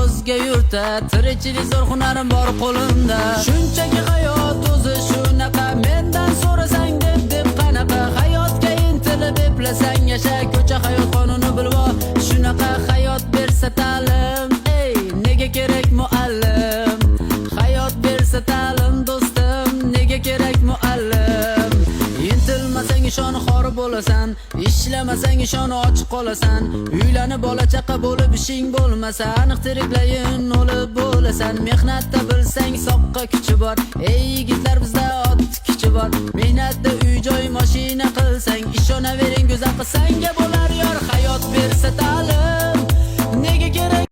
o'zga yurtda, tirikchilik zo'r hunarim bor qo'limda. Shunchaki hayot o'zi shunaqa, mendan so'rasang deb qanaqa. Hayotga intilib eplasang yasha, ko'cha hayot qonuni bilvo. Shunaqa hayot bersa ta'lim, ey nega kerak muallim? Hayot bersa ta'lim do'stim, nega kerak muallim? Intilmasang ishon xor bo'lasan, ishlamasang ishon och qolasan. Uylanib bola chaqa bo'lib ishing bo'lmasa, aniq tiriklayin o'lib bo'lasan. Mehnatda bilsang soqqa kuchi bor, ey yigitlar bizda ot kuchi bor. Mehnatda uy joy mashina qilsang, ishonavering go'zal qilsanga bo'lar yor. Hayot bersa ta'lim, nega kerak